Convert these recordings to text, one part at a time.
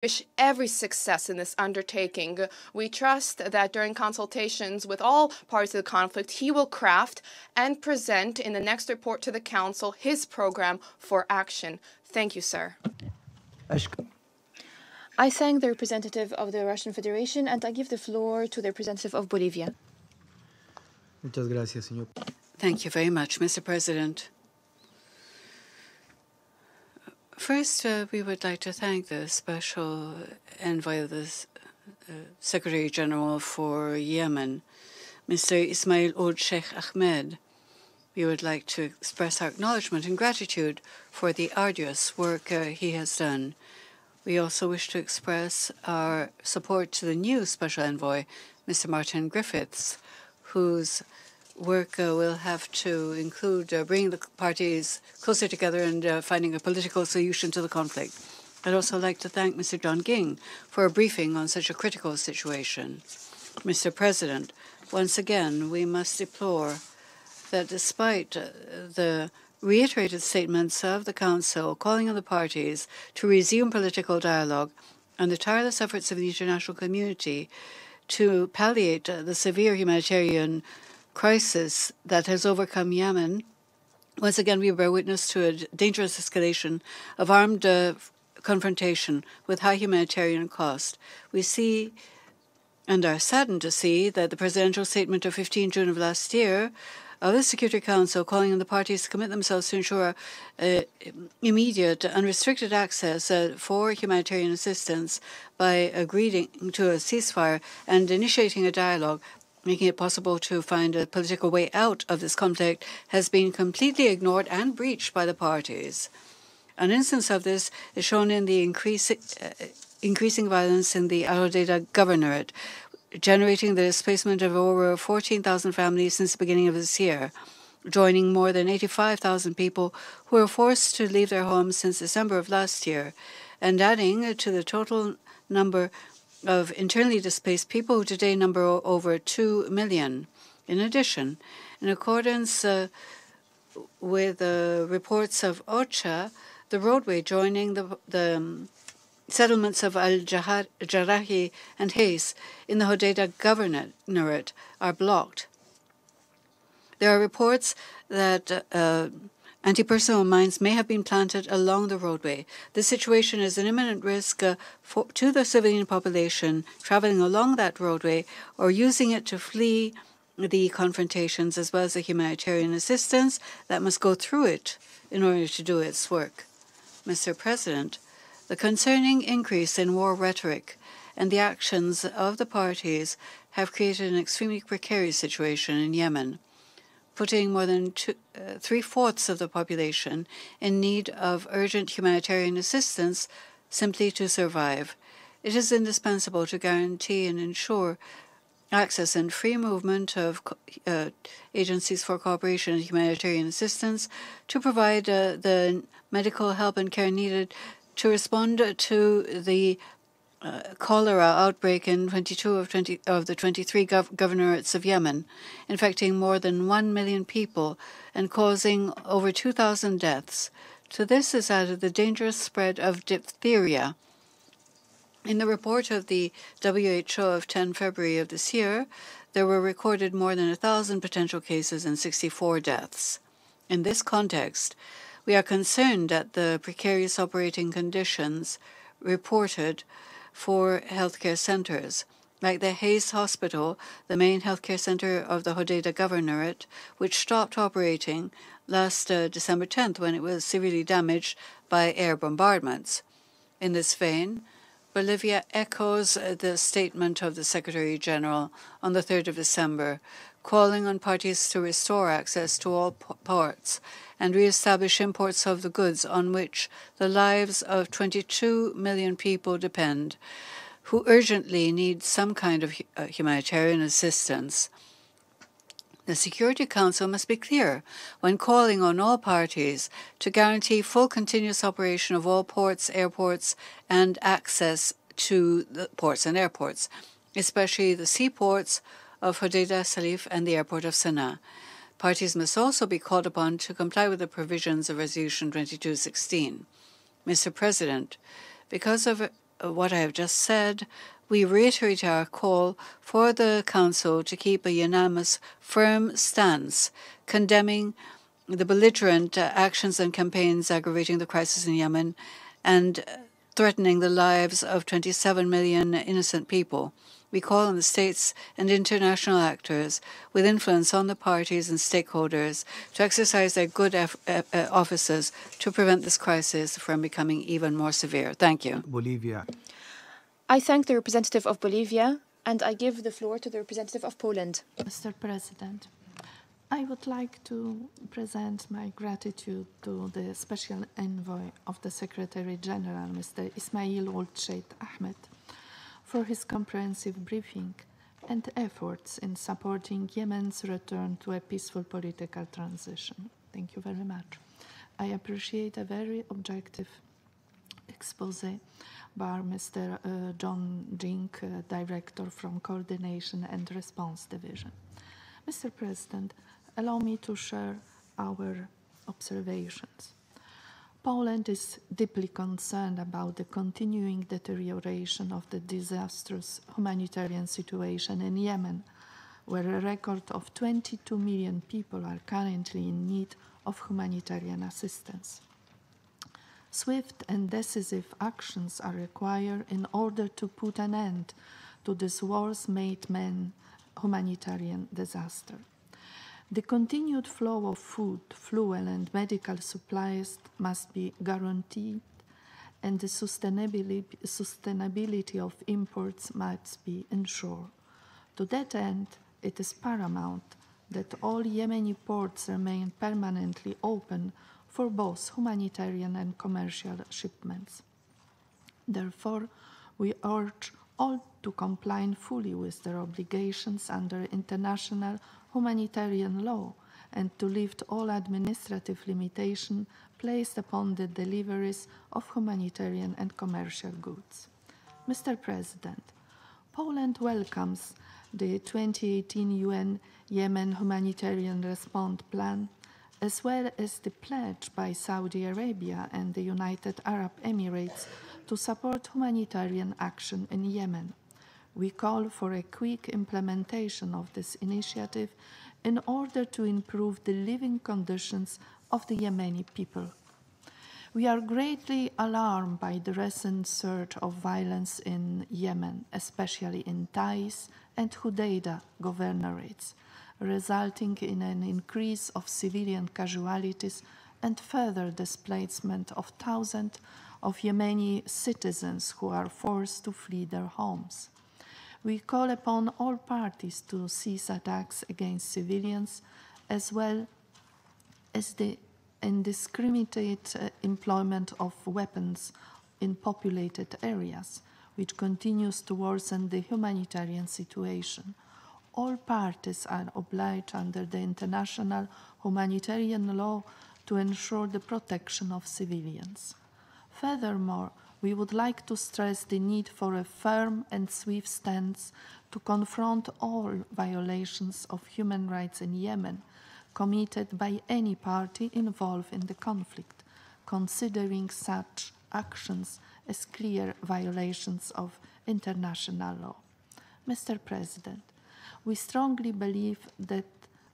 wish every success in this undertaking. We trust that during consultations with all parties of the conflict, he will craft and present in the next report to the Council his program for action. Thank you, sir. I thank the representative of the Russian Federation, and I give the floor to the representative of Bolivia. Thank you very much, Mr. President. First, we would like to thank the Special Envoy of the Secretary General for Yemen, Mr. Ismail Old Sheikh Ahmed. We would like to express our acknowledgement and gratitude for the arduous work he has done. We also wish to express our support to the new Special Envoy, Mr. Martin Griffiths, whose work will have to include bringing the parties closer together and finding a political solution to the conflict. I'd also like to thank Mr. John Ging for a briefing on such a critical situation. Mr. President, once again, we must deplore that despite the reiterated statements of the Council calling on the parties to resume political dialogue and the tireless efforts of the international community to palliate the severe humanitarian crisis that has overcome Yemen, once again we bear witness to a dangerous escalation of armed confrontation with high humanitarian cost. We see and are saddened to see that the presidential statement of 15 June of last year of the Security Council calling on the parties to commit themselves to ensure immediate, unrestricted access for humanitarian assistance by agreeing to a ceasefire and initiating a dialogue, making it possible to find a political way out of this conflict, has been completely ignored and breached by the parties. An instance of this is shown in the increasing violence in the Al Hodeida Governorate, generating the displacement of over 14,000 families since the beginning of this year, joining more than 85,000 people who were forced to leave their homes since December of last year, and adding to the total number of internally displaced people who today number over 2 million. In addition, in accordance with reports of OCHA, the roadway joining the settlements of Al-Jarahi and Hayes in the Hodeida Governorate are blocked. There are reports that anti-personnel mines may have been planted along the roadway. This situation is an imminent risk to the civilian population traveling along that roadway or using it to flee the confrontations, as well as the humanitarian assistance that must go through it in order to do its work. Mr. President, the concerning increase in war rhetoric and the actions of the parties have created an extremely precarious situation in Yemen, putting more than three-fourths of the population in need of urgent humanitarian assistance simply to survive. It is indispensable to guarantee and ensure access and free movement of agencies for cooperation and humanitarian assistance to provide the medical help and care needed to respond to the cholera outbreak in 22 of the 23 governorates of Yemen, infecting more than 1 million people and causing over 2,000 deaths. To this is added the dangerous spread of diphtheria. In the report of the WHO of 10 February of this year, there were recorded more than 1,000 potential cases and 64 deaths. In this context, we are concerned at the precarious operating conditions reported for healthcare centers, like the Hayes Hospital, the main healthcare center of the Hodeida Governorate, which stopped operating last December 10th when it was severely damaged by air bombardments. In this vein, Bolivia echoes the statement of the Secretary General on the 3rd of December, calling on parties to restore access to all ports and reestablish imports of the goods on which the lives of 22 million people depend, who urgently need some kind of humanitarian assistance. The Security Council must be clear when calling on all parties to guarantee full continuous operation of all ports, airports, and access to the ports and airports, especially the seaports of Hodeida, Salif, and the airport of Sana'a. Parties must also be called upon to comply with the provisions of Resolution 2216. Mr. President, because of what I have just said, we reiterate our call for the Council to keep a unanimous, firm stance condemning the belligerent actions and campaigns aggravating the crisis in Yemen and threatening the lives of 27 million innocent people. We call on the states and international actors with influence on the parties and stakeholders to exercise their good offices to prevent this crisis from becoming even more severe. Thank you. Bolivia. I thank the representative of Bolivia, and I give the floor to the representative of Poland. Mr. President, I would like to present my gratitude to the Special Envoy of the Secretary General, Mr. Ismail Ould Sheikh Ahmed, for his comprehensive briefing and efforts in supporting Yemen's return to a peaceful political transition. Thank you very much. I appreciate a very objective expose by Mr. John Jink, Director from Coordination and Response Division. Mr. President, allow me to share our observations. Poland is deeply concerned about the continuing deterioration of the disastrous humanitarian situation in Yemen, where a record of 22 million people are currently in need of humanitarian assistance. Swift and decisive actions are required in order to put an end to this war's-made man humanitarian disaster. The continued flow of food, fuel, and medical supplies must be guaranteed, and the sustainability of imports must be ensured. To that end, it is paramount that all Yemeni ports remain permanently open for both humanitarian and commercial shipments. Therefore, we urge all to comply fully with their obligations under international humanitarian law and to lift all administrative limitations placed upon the deliveries of humanitarian and commercial goods. Mr. President, Poland welcomes the 2018 UN Yemen Humanitarian Response Plan, as well as the pledge by Saudi Arabia and the United Arab Emirates to support humanitarian action in Yemen. We call for a quick implementation of this initiative in order to improve the living conditions of the Yemeni people. We are greatly alarmed by the recent surge of violence in Yemen, especially in Taiz and Hudaydah governorates, resulting in an increase of civilian casualties and further displacement of thousands of Yemeni citizens who are forced to flee their homes. We call upon all parties to cease attacks against civilians, as well as the indiscriminate employment of weapons in populated areas, which continues to worsen the humanitarian situation. All parties are obliged under the international humanitarian law to ensure the protection of civilians. Furthermore, we would like to stress the need for a firm and swift stance to confront all violations of human rights in Yemen committed by any party involved in the conflict, considering such actions as clear violations of international law. Mr. President, we strongly believe that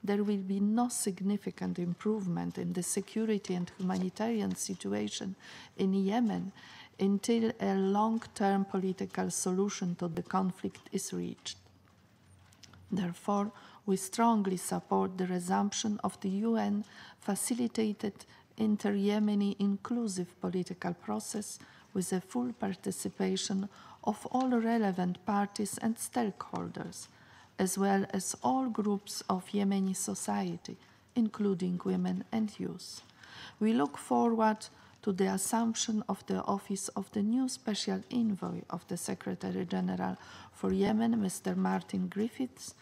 there will be no significant improvement in the security and humanitarian situation in Yemen until a long-term political solution to the conflict is reached. Therefore, we strongly support the resumption of the UN-facilitated inter-Yemeni inclusive political process with the full participation of all relevant parties and stakeholders, as well as all groups of Yemeni society, including women and youth. We look forward to the assumption of the office of the new Special Envoy of the Secretary General for Yemen, Mr. Martin Griffiths,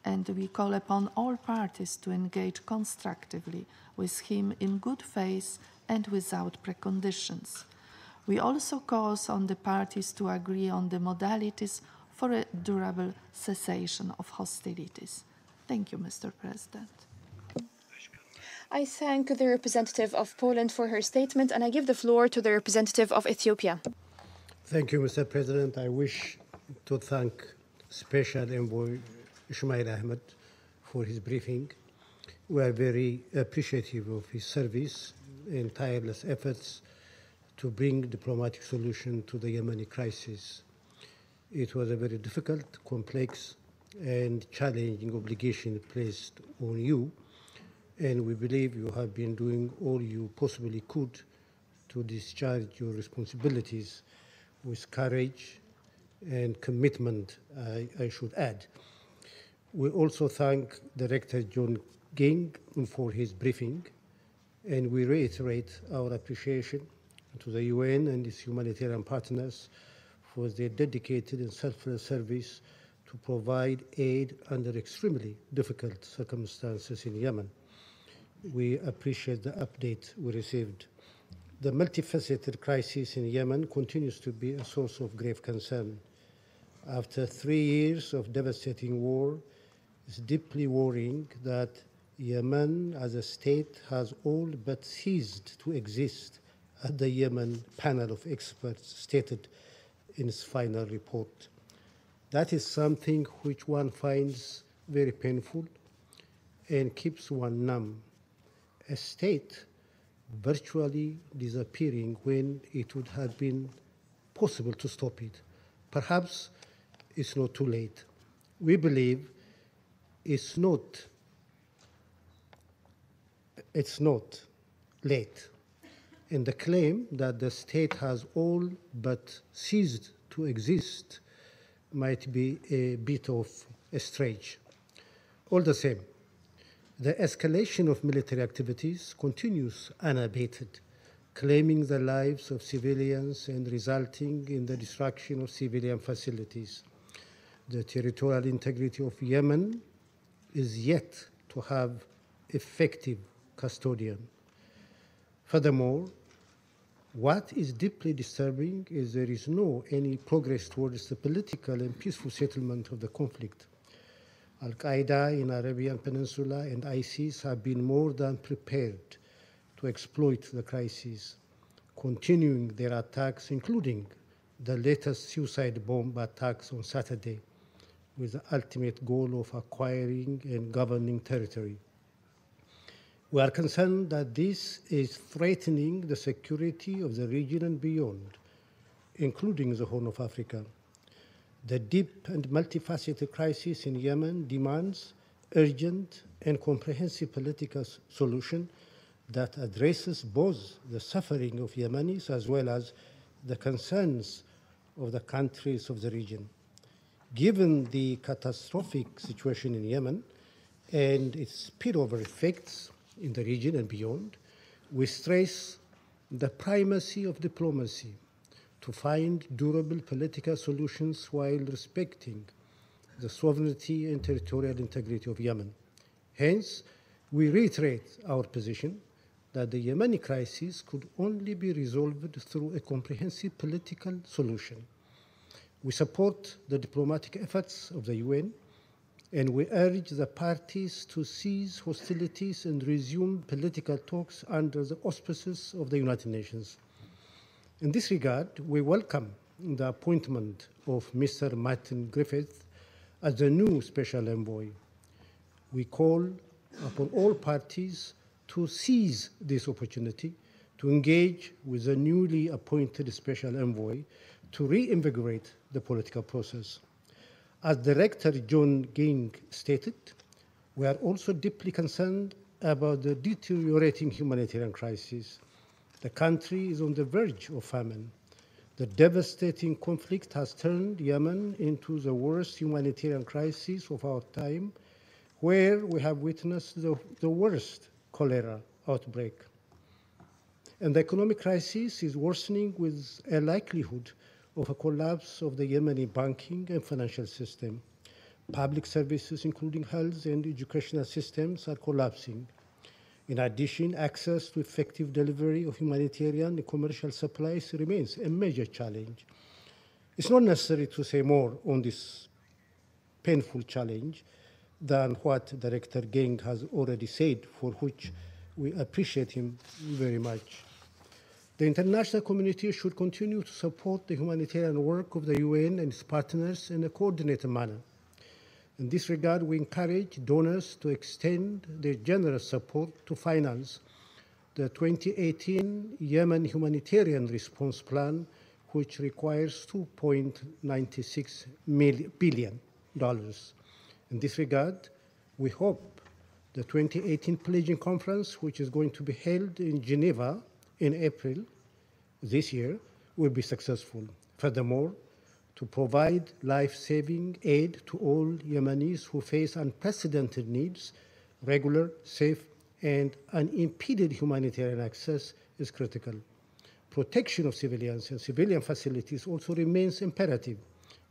and we call upon all parties to engage constructively with him in good faith and without preconditions. We also call on the parties to agree on the modalities for a durable cessation of hostilities. Thank you, Mr. President. I thank the representative of Poland for her statement, and I give the floor to the representative of Ethiopia. Thank you, Mr. President. I wish to thank Special Envoy Ismail Ahmed for his briefing. We are very appreciative of his service and tireless efforts to bring diplomatic solution to the Yemeni crisis. It was a very difficult, complex, and challenging obligation placed on you, and we believe you have been doing all you possibly could to discharge your responsibilities with courage and commitment, I should add. We also thank Director John Ging for his briefing, and we reiterate our appreciation to the UN and its humanitarian partners for their dedicated and selfless service to provide aid under extremely difficult circumstances in Yemen. We appreciate the update we received. The multifaceted crisis in Yemen continues to be a source of grave concern. After 3 years of devastating war, it's deeply worrying that Yemen as a state has all but ceased to exist, as the Yemen panel of experts stated in its final report. That is something which one finds very painful and keeps one numb. A state virtually disappearing when it would have been possible to stop it. Perhaps it's not too late. We believe it's not late. And the claim that the state has all but ceased to exist might be a bit of a stretch. All the same, the escalation of military activities continues unabated, claiming the lives of civilians and resulting in the destruction of civilian facilities. The territorial integrity of Yemen is yet to have effective custodian. Furthermore, what is deeply disturbing is there is no any progress towards the political and peaceful settlement of the conflict. Al-Qaeda in Arabian Peninsula and ISIS have been more than prepared to exploit the crisis, continuing their attacks, including the latest suicide bomb attacks on Saturday, with the ultimate goal of acquiring and governing territory. We are concerned that this is threatening the security of the region and beyond, including the Horn of Africa. The deep and multifaceted crisis in Yemen demands urgent and comprehensive political solution that addresses both the suffering of Yemenis as well as the concerns of the countries of the region. Given the catastrophic situation in Yemen and its spillover effects in the region and beyond, we stress the primacy of diplomacy to find durable political solutions while respecting the sovereignty and territorial integrity of Yemen. Hence, we reiterate our position that the Yemeni crisis could only be resolved through a comprehensive political solution. We support the diplomatic efforts of the UN, and we urge the parties to cease hostilities and resume political talks under the auspices of the United Nations. In this regard, we welcome the appointment of Mr. Martin Griffith as the new Special Envoy. We call upon all parties to seize this opportunity to engage with the newly appointed Special Envoy to reinvigorate the political process. As Director John Ging stated, we are also deeply concerned about the deteriorating humanitarian crisis. The country is on the verge of famine. The devastating conflict has turned Yemen into the worst humanitarian crisis of our time, where we have witnessed the worst cholera outbreak. And the economic crisis is worsening with a likelihood of a collapse of the Yemeni banking and financial system. Public services, including health and educational systems, are collapsing. In addition, access to effective delivery of humanitarian and commercial supplies remains a major challenge. It's not necessary to say more on this painful challenge than what Director Ging has already said, for which we appreciate him very much. The international community should continue to support the humanitarian work of the UN and its partners in a coordinated manner. In this regard, we encourage donors to extend their generous support to finance the 2018 Yemen Humanitarian Response Plan, which requires $2.96 billion. In this regard, we hope the 2018 Pledging Conference, which is going to be held in Geneva in April this year, will be successful. Furthermore, to provide life-saving aid to all Yemenis who face unprecedented needs, regular, safe, and unimpeded humanitarian access is critical. Protection of civilians and civilian facilities also remains imperative.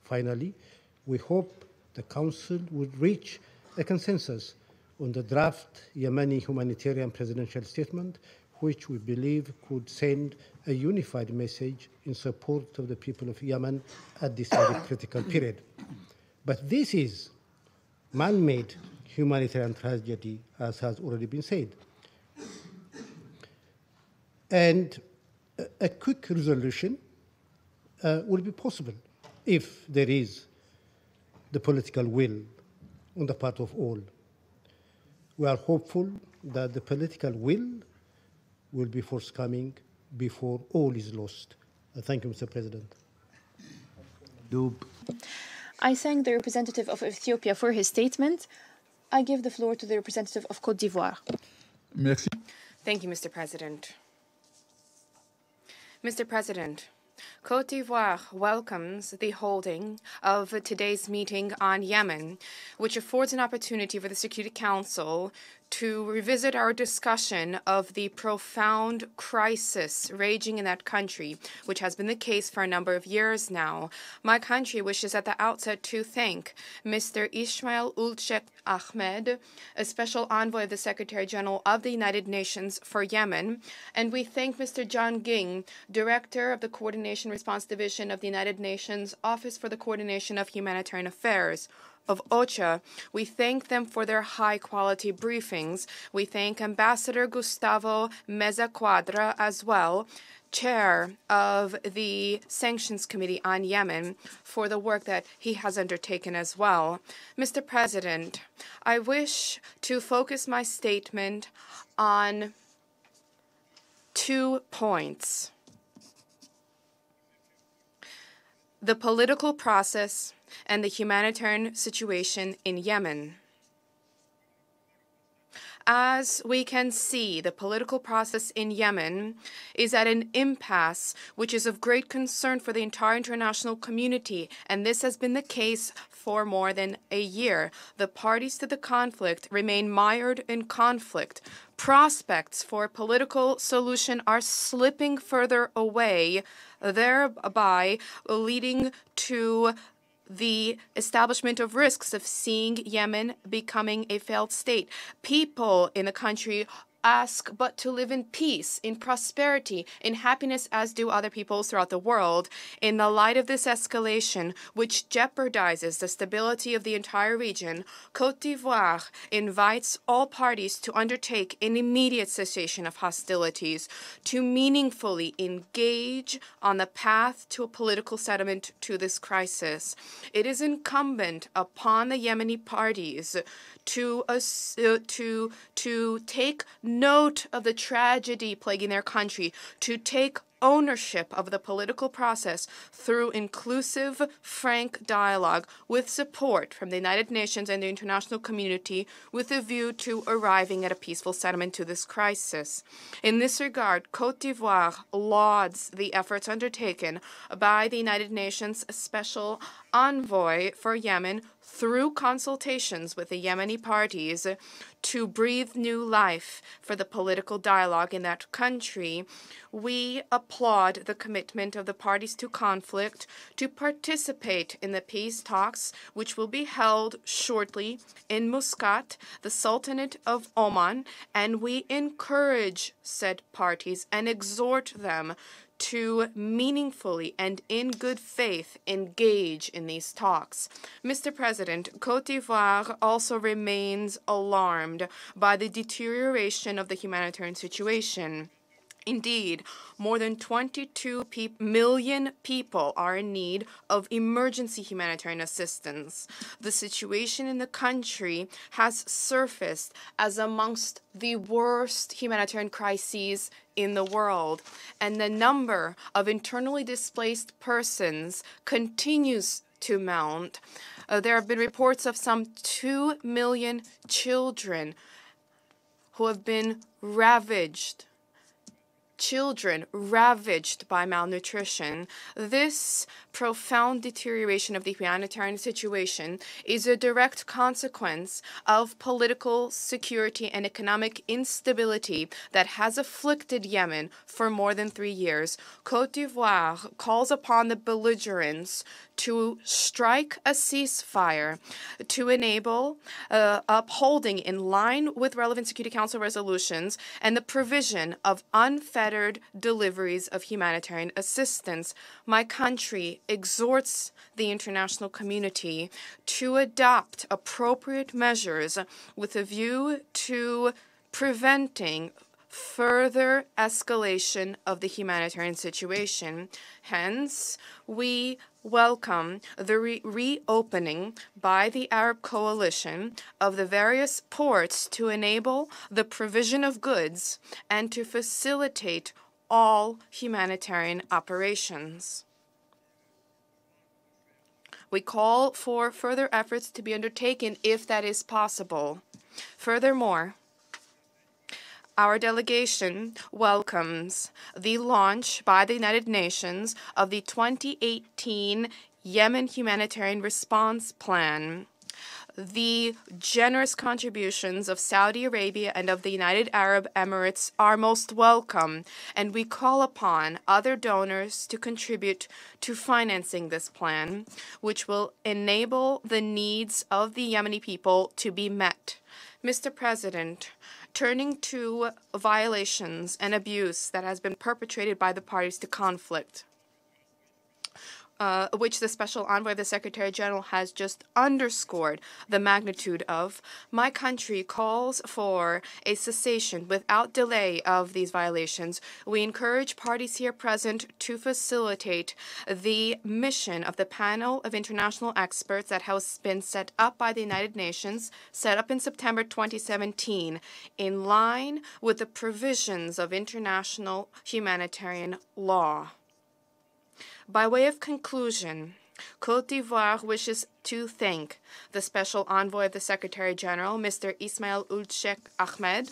Finally, we hope the Council would reach a consensus on the draft Yemeni humanitarian presidential statement, which we believe could send a unified message in support of the people of Yemen at this very critical period. But this is man-made humanitarian tragedy, as has already been said. And a quick resolution will be possible if there is the political will on the part of all. We are hopeful that the political will be forthcoming before all is lost. Thank you, Mr. President. I thank the representative of Ethiopia for his statement. I give the floor to the representative of Côte d'Ivoire. Merci. Thank you, Mr. President. Mr. President, Côte d'Ivoire welcomes the holding of today's meeting on Yemen, which affords an opportunity for the Security Council to revisit our discussion of the profound crisis raging in that country, which has been the case for a number of years now. My country wishes at the outset to thank Mr. Ismail Ould Sheikh Ahmed, a special envoy of the Secretary General of the United Nations for Yemen, and we thank Mr. John Ging, Director of the Coordination Response Division of the United Nations Office for the Coordination of Humanitarian Affairs, of OCHA. We thank them for their high-quality briefings. We thank Ambassador Gustavo Meza Quadra as well, chair of the Sanctions Committee on Yemen, for the work that he has undertaken as well. Mr. President, I wish to focus my statement on 2 points: the political process and the humanitarian situation in Yemen. As we can see, the political process in Yemen is at an impasse, which is of great concern for the entire international community, and this has been the case for more than a year. The parties to the conflict remain mired in conflict. Prospects for political solution are slipping further away, thereby leading to the establishment of risks of seeing Yemen becoming a failed state. People in the country ask but to live in peace, in prosperity, in happiness, as do other peoples throughout the world. In the light of this escalation, which jeopardizes the stability of the entire region, Côte d'Ivoire invites all parties to undertake an immediate cessation of hostilities, to meaningfully engage on the path to a political settlement to this crisis. It is incumbent upon the Yemeni parties to take note of the tragedy plaguing their country, to take ownership of the political process through inclusive, frank dialogue with support from the United Nations and the international community, with a view to arriving at a peaceful settlement to this crisis. In this regard, Côte d'Ivoire lauds the efforts undertaken by the United Nations Special Envoy for Yemen through consultations with the Yemeni parties to breathe new life for the political dialogue in that country. We applaud the commitment of the parties to conflict to participate in the peace talks, which will be held shortly in Muscat, the Sultanate of Oman, and we encourage said parties and exhort them to meaningfully and in good faith engage in these talks. Mr. President, Côte d'Ivoire also remains alarmed by the deterioration of the humanitarian situation Indeed, more than 22 million people are in need of emergency humanitarian assistance. The situation in the country has surfaced as amongst the worst humanitarian crises in the world, and the number of internally displaced persons continues to mount. There have been reports of some 2 million children who have been ravaged. Children ravaged by malnutrition. This profound deterioration of the humanitarian situation is a direct consequence of political security and economic instability that has afflicted Yemen for more than 3 years. Côte d'Ivoire calls upon the belligerents to strike a ceasefire to enable upholding in line with relevant Security Council resolutions and the provision of unfettered deliveries of humanitarian assistance. My country exhorts the international community to adopt appropriate measures with a view to preventing further escalation of the humanitarian situation. Hence, we welcome the reopening by the Arab coalition of the various ports to enable the provision of goods and to facilitate all humanitarian operations. We call for further efforts to be undertaken if that is possible. Furthermore, our delegation welcomes the launch by the United Nations of the 2018 Yemen Humanitarian Response Plan. The generous contributions of Saudi Arabia and of the United Arab Emirates are most welcome, and we call upon other donors to contribute to financing this plan, which will enable the needs of the Yemeni people to be met. Mr. President, turning to violations and abuse that has been perpetrated by the parties to conflict, which the Special Envoy of the Secretary General has just underscored the magnitude of, my country calls for a cessation without delay of these violations. We encourage parties here present to facilitate the mission of the panel of international experts that has been set up by the United Nations, set up in September 2017, in line with the provisions of international humanitarian law. By way of conclusion, Côte d'Ivoire wishes to thank the Special Envoy of the Secretary General, Mr. Ismail Ould Cheikh Ahmed.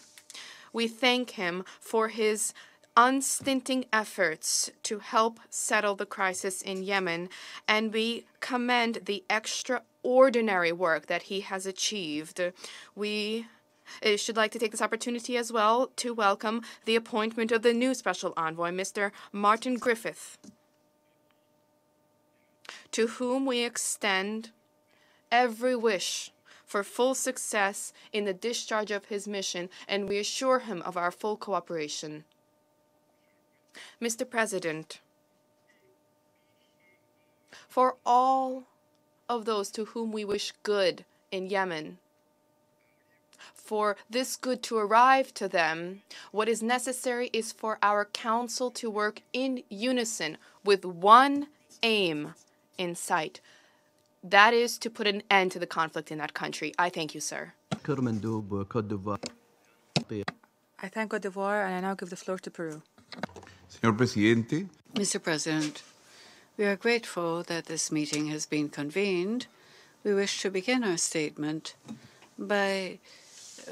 We thank him for his unstinting efforts to help settle the crisis in Yemen, and we commend the extraordinary work that he has achieved. We should like to take this opportunity as well to welcome the appointment of the new Special Envoy, Mr. Martin Griffith, to whom we extend every wish for full success in the discharge of his mission, and we assure him of our full cooperation. Mr. President, for all of those to whom we wish good in Yemen, for this good to arrive to them, what is necessary is for our Council to work in unison with one aim in sight. That is to put an end to the conflict in that country. I thank you, sir. I thank Côte d'Ivoire, and I now give the floor to Peru. Mr. President, we are grateful that this meeting has been convened. We wish to begin our statement by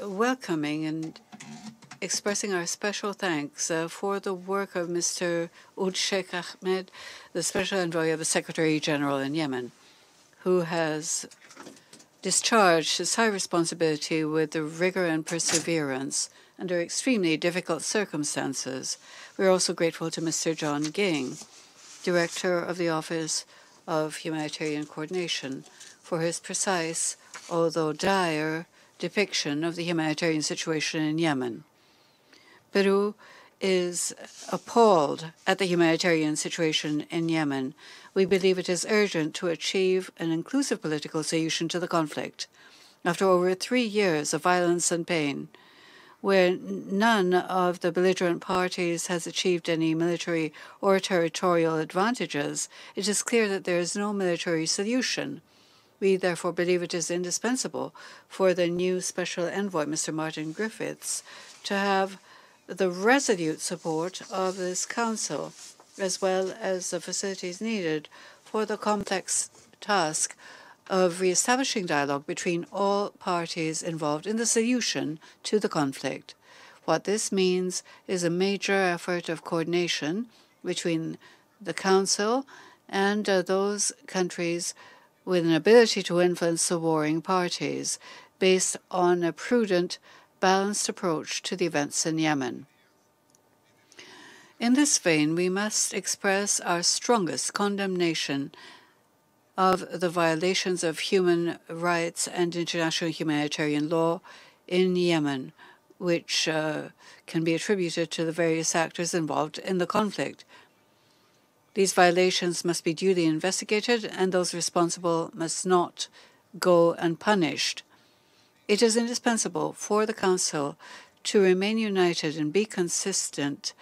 welcoming and expressing our special thanks for the work of Mr. Ould Cheikh Ahmed, the Special Envoy of the Secretary General in Yemen, who has discharged his high responsibility with the rigor and perseverance under extremely difficult circumstances. We are also grateful to Mr. John Ging, Director of the Office of Humanitarian Coordination, for his precise, although dire, depiction of the humanitarian situation in Yemen. Peru is appalled at the humanitarian situation in Yemen. We believe it is urgent to achieve an inclusive political solution to the conflict. After over 3 years of violence and pain, where none of the belligerent parties has achieved any military or territorial advantages, it is clear that there is no military solution. We therefore believe it is indispensable for the new Special Envoy, Mr. Martin Griffiths, to have the resolute support of this Council, as well as the facilities needed for the complex task of re-establishing dialogue between all parties involved in the solution to the conflict. What this means is a major effort of coordination between the Council and those countries with an ability to influence the warring parties, based on a prudent, balanced approach to the events in Yemen. In this vein, we must express our strongest condemnation of the violations of human rights and international humanitarian law in Yemen, which can be attributed to the various actors involved in the conflict. These violations must be duly investigated, and those responsible must not go unpunished. It is indispensable for the Council to remain united and be consistent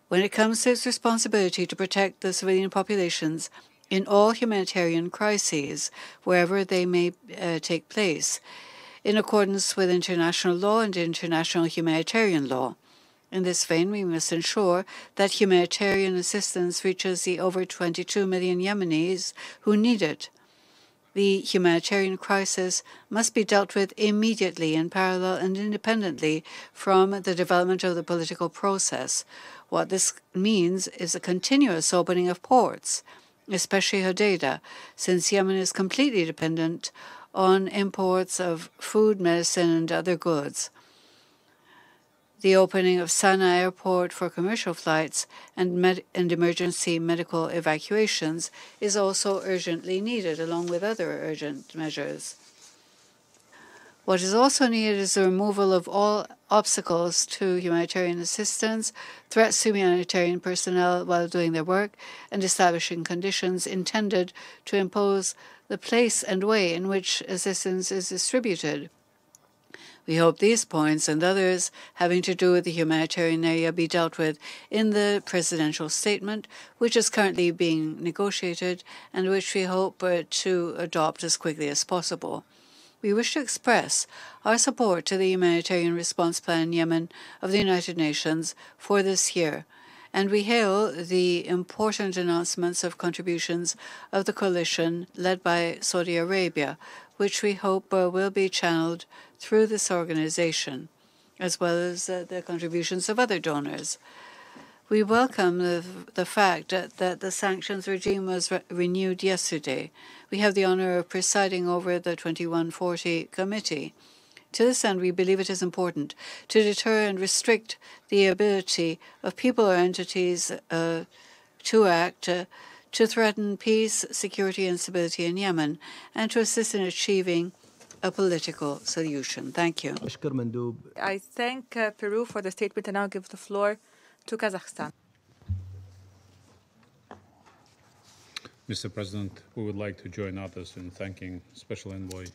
when it comes to its responsibility to protect the civilian populations in all humanitarian crises, wherever they may take place, in accordance with international law and international humanitarian law. In this vein, we must ensure that humanitarian assistance reaches the over 22 million Yemenis who need it. The humanitarian crisis must be dealt with immediately, in parallel and independently from the development of the political process. What this means is a continuous opening of ports, especially Hodeidah, since Yemen is completely dependent on imports of food, medicine, and other goods. The opening of Sana'a Airport for commercial flights and emergency medical evacuations is also urgently needed, along with other urgent measures. What is also needed is the removal of all obstacles to humanitarian assistance, threats to humanitarian personnel while doing their work, and establishing conditions intended to impose the place and way in which assistance is distributed. We hope these points and others having to do with the humanitarian area be dealt with in the presidential statement, which is currently being negotiated and which we hope to adopt as quickly as possible. We wish to express our support to the humanitarian response plan in Yemen of the United Nations for this year, and we hail the important announcements of contributions of the coalition led by Saudi Arabia, which we hope will be channeled through this organization, as well as the contributions of other donors. We welcome the fact that the sanctions regime was renewed yesterday. We have the honor of presiding over the 2140 committee. To this end, we believe it is important to deter and restrict the ability of people or entities to act to threaten peace, security, and stability in Yemen, and to assist in achieving a political solution. Thank you. I thank Peru for the statement and now give the floor to Kazakhstan. Mr. President, we would like to join others in thanking Special Envoy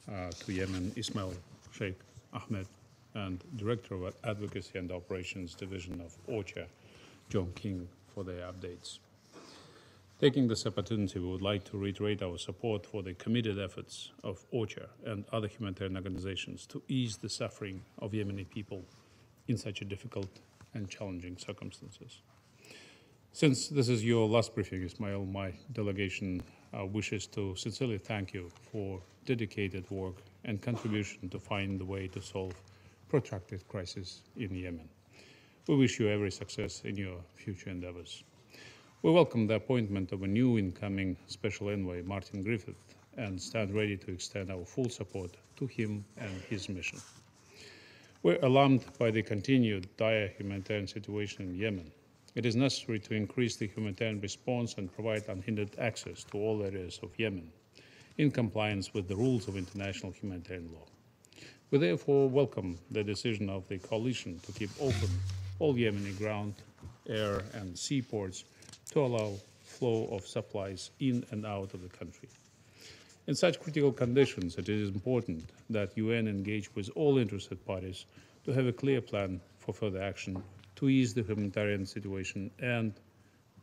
to Yemen, Ismail Sheikh Ahmed, and Director of Advocacy and Operations Division of OCHA, John King, for their updates. Taking this opportunity, we would like to reiterate our support for the committed efforts of OCHA and other humanitarian organizations to ease the suffering of Yemeni people in such a difficult and challenging circumstances. Since this is your last briefing, Ismail, my delegation wishes to sincerely thank you for dedicated work and contribution to find the way to solve protracted crisis in Yemen. We wish you every success in your future endeavors. We welcome the appointment of a new incoming Special Envoy, Martin Griffith, and stand ready to extend our full support to him and his mission. We're alarmed by the continued dire humanitarian situation in Yemen. It is necessary to increase the humanitarian response and provide unhindered access to all areas of Yemen in compliance with the rules of international humanitarian law. We therefore welcome the decision of the coalition to keep open all Yemeni ground, air, and seaports to allow flow of supplies in and out of the country. In such critical conditions, it is important that UN engage with all interested parties to have a clear plan for further action to ease the humanitarian situation and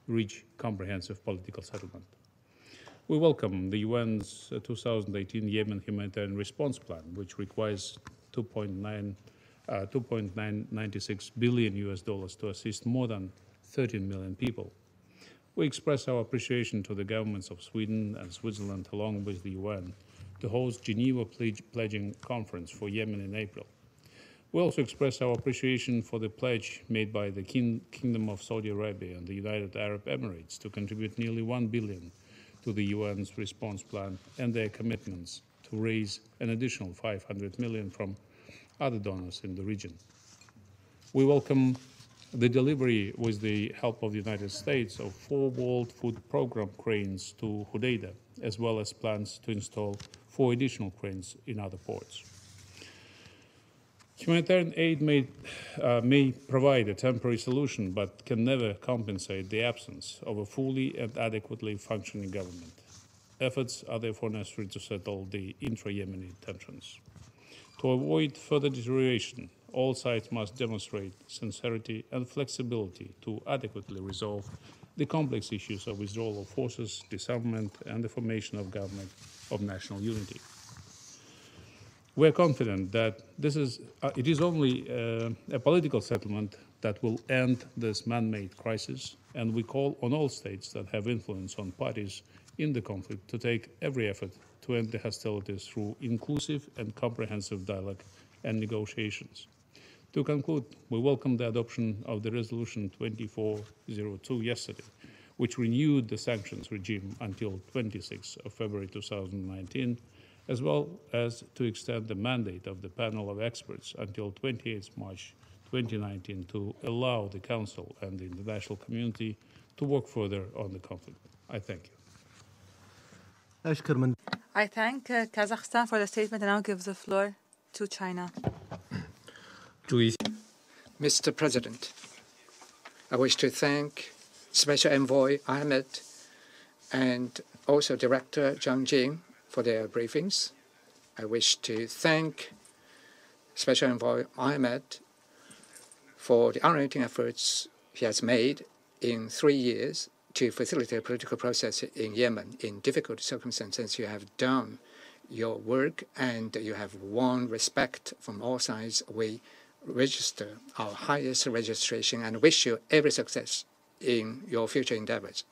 reach comprehensive political settlement. We welcome the UN's 2018 Yemen humanitarian response plan, which requires 2.996 billion US dollars to assist more than 13 million people. We express our appreciation to the governments of Sweden and Switzerland, along with the UN, to host Geneva Pledging Conference for Yemen in April. We also express our appreciation for the pledge made by the Kingdom of Saudi Arabia and the United Arab Emirates to contribute nearly 1 billion to the UN's response plan and their commitments to raise an additional 500 million from other donors in the region. We welcome the delivery, with the help of the United States, of 4 World Food Programme cranes to Hodeidah, as well as plans to install 4 additional cranes in other ports. Humanitarian aid may provide a temporary solution, but can never compensate the absence of a fully and adequately functioning government. Efforts are therefore necessary to settle the intra-Yemeni tensions. To avoid further deterioration, all sides must demonstrate sincerity and flexibility to adequately resolve the complex issues of withdrawal of forces, disarmament, and the formation of government of national unity. We are confident that it is only a political settlement that will end this man-made crisis, and we call on all states that have influence on parties in the conflict to take every effort to end the hostilities through inclusive and comprehensive dialogue and negotiations. To conclude, we welcome the adoption of the Resolution 2402 yesterday, which renewed the sanctions regime until 26 February 2019, as well as to extend the mandate of the panel of experts until 28 March 2019 to allow the Council and the international community to work further on the conflict. I thank you. I thank Kazakhstan for the statement and I'll give the floor to China. Mr. President, I wish to thank Special Envoy Ahmed and also Director Zhang Jing for their briefings. I wish to thank Special Envoy Ahmed for the unrelenting efforts he has made in 3 years to facilitate a political process in Yemen. In difficult circumstances, you have done your work and you have won respect from all sides. We register our highest registration and wish you every success in your future endeavors.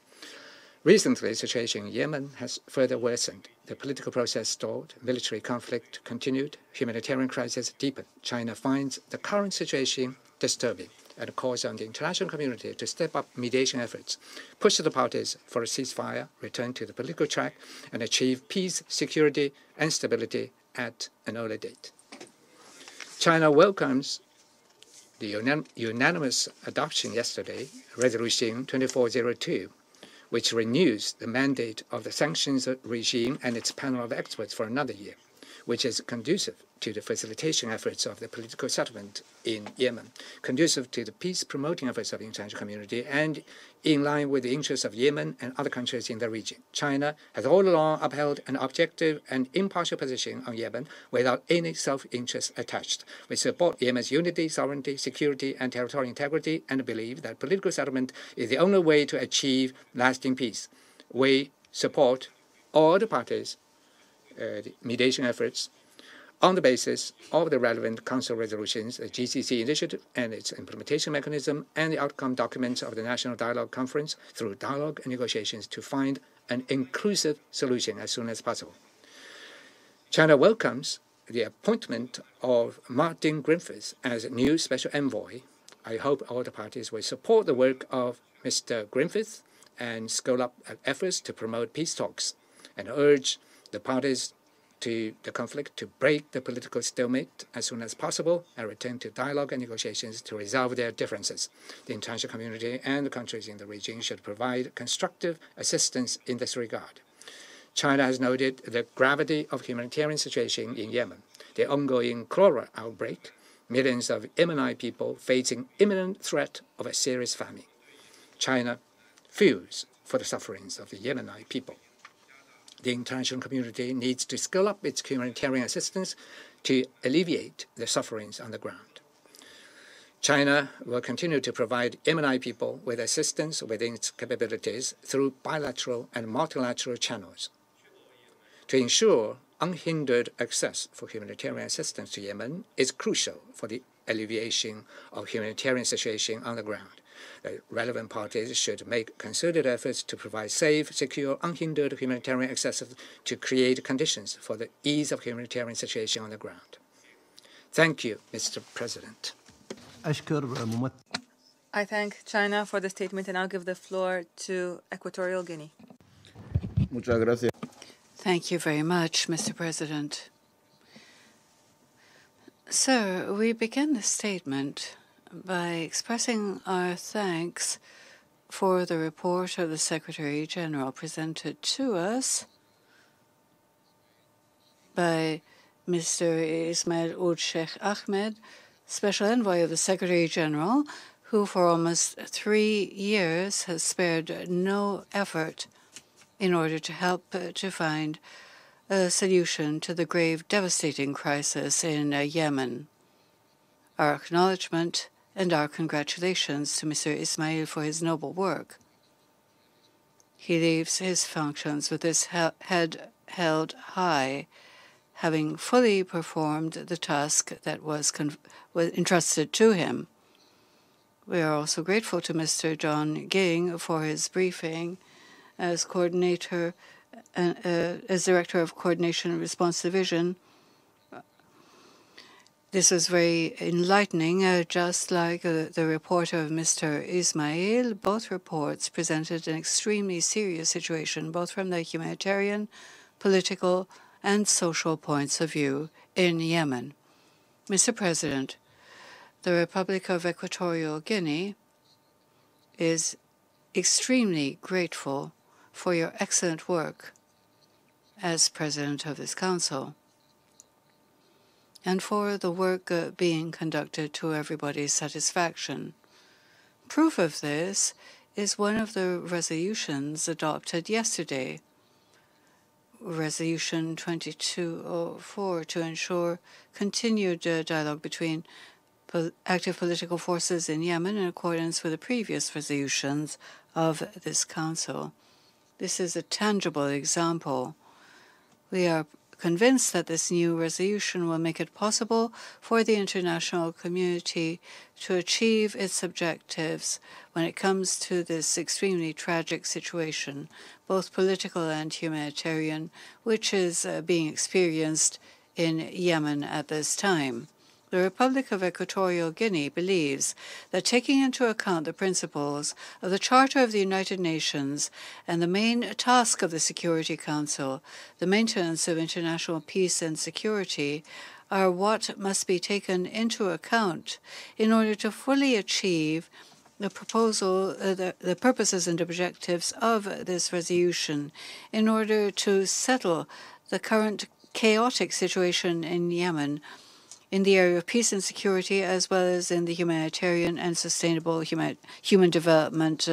Recently, the situation in Yemen has further worsened. The political process stalled, military conflict continued, humanitarian crisis deepened. China finds the current situation disturbing and calls on the international community to step up mediation efforts, push the parties for a ceasefire, return to the political track, and achieve peace, security, and stability at an early date. China welcomes the unanimous adoption yesterday, Resolution 2402, which renews the mandate of the sanctions regime and its panel of experts for another year, which is conducive to the facilitation efforts of the political settlement in Yemen, conducive to the peace-promoting efforts of the international community, and in line with the interests of Yemen and other countries in the region. China has all along upheld an objective and impartial position on Yemen without any self-interest attached. We support Yemen's unity, sovereignty, security, and territorial integrity, and believe that political settlement is the only way to achieve lasting peace. We support all the parties' mediation efforts on the basis of the relevant Council resolutions, the GCC initiative and its implementation mechanism, and the outcome documents of the National Dialogue Conference, through dialogue and negotiations to find an inclusive solution as soon as possible. China welcomes the appointment of Martin Griffiths as new Special Envoy. I hope all the parties will support the work of Mr. Griffiths and scale up efforts to promote peace talks and urge the parties to the conflict to break the political stalemate as soon as possible and return to dialogue and negotiations to resolve their differences. The international community and the countries in the region should provide constructive assistance in this regard. China has noted the gravity of humanitarian situation in Yemen, the ongoing cholera outbreak, millions of Yemeni people facing imminent threat of a serious famine. China feels for the sufferings of the Yemeni people. The international community needs to scale up its humanitarian assistance to alleviate the sufferings on the ground. China will continue to provide Yemeni people with assistance within its capabilities through bilateral and multilateral channels. To ensure unhindered access for humanitarian assistance to Yemen is crucial for the alleviation of humanitarian situation on the ground. The relevant parties should make concerted efforts to provide safe, secure, unhindered humanitarian access to create conditions for the ease of humanitarian situation on the ground. Thank you, Mr. President. I thank China for the statement, and I'll give the floor to Equatorial Guinea. Thank you very much, Mr. President. Sir, we begin the statement by expressing our thanks for the report of the Secretary General presented to us by Mr. Ismail Ould Sheikh Ahmed, Special Envoy of the Secretary General, who for almost 3 years has spared no effort in order to help to find a solution to the grave, devastating crisis in Yemen. Our acknowledgement and our congratulations to Mr. Ismail for his noble work. He leaves his functions with his head held high, having fully performed the task that was entrusted to him. We are also grateful to Mr. John Ging for his briefing as coordinator, as Director of Coordination and Response Division. This was very enlightening, just like the report of Mr. Ismail. Both reports presented an extremely serious situation, both from the humanitarian, political, and social points of view in Yemen. Mr. President, the Republic of Equatorial Guinea is extremely grateful for your excellent work as President of this Council and for the work being conducted to everybody's satisfaction. Proof of this is one of the resolutions adopted yesterday, Resolution 2204, to ensure continued dialogue between active political forces in Yemen in accordance with the previous resolutions of this Council. This is a tangible example. We are convinced that this new resolution will make it possible for the international community to achieve its objectives when it comes to this extremely tragic situation, both political and humanitarian, which is being experienced in Yemen at this time. The Republic of Equatorial Guinea believes that taking into account the principles of the Charter of the United Nations and the main task of the Security Council, the maintenance of international peace and security, are what must be taken into account in order to fully achieve the the purposes and objectives of this resolution, in order to settle the current chaotic situation in Yemen, in the area of peace and security, as well as in the humanitarian and sustainable human development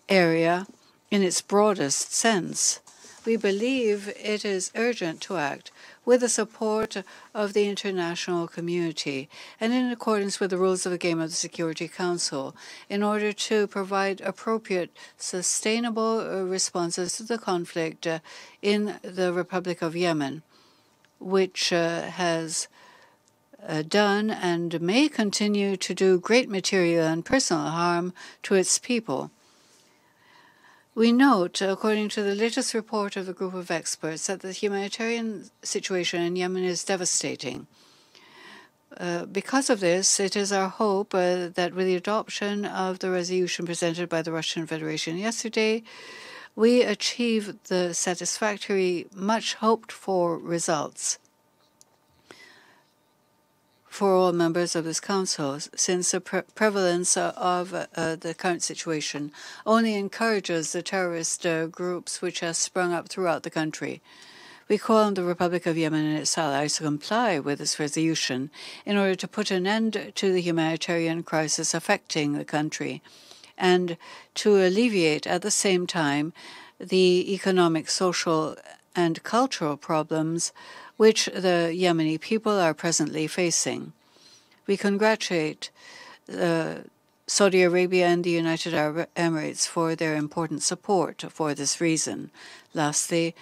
area in its broadest sense. We believe it is urgent to act with the support of the international community and in accordance with the rules of the game of the Security Council in order to provide appropriate, sustainable responses to the conflict in the Republic of Yemen, which has done and may continue to do great material and personal harm to its people. We note, according to the latest report of a group of experts, that the humanitarian situation in Yemen is devastating. Because of this, it is our hope that with the adoption of the resolution presented by the Russian Federation yesterday, we achieve the satisfactory, much hoped-for results for all members of this Council, since the prevalence of the current situation only encourages the terrorist groups which have sprung up throughout the country. We call on the Republic of Yemen and its allies to comply with this resolution in order to put an end to the humanitarian crisis affecting the country and to alleviate at the same time the economic, social, and cultural problems which the Yemeni people are presently facing. We congratulate Saudi Arabia and the United Arab Emirates for their important support for this reason. Lastly,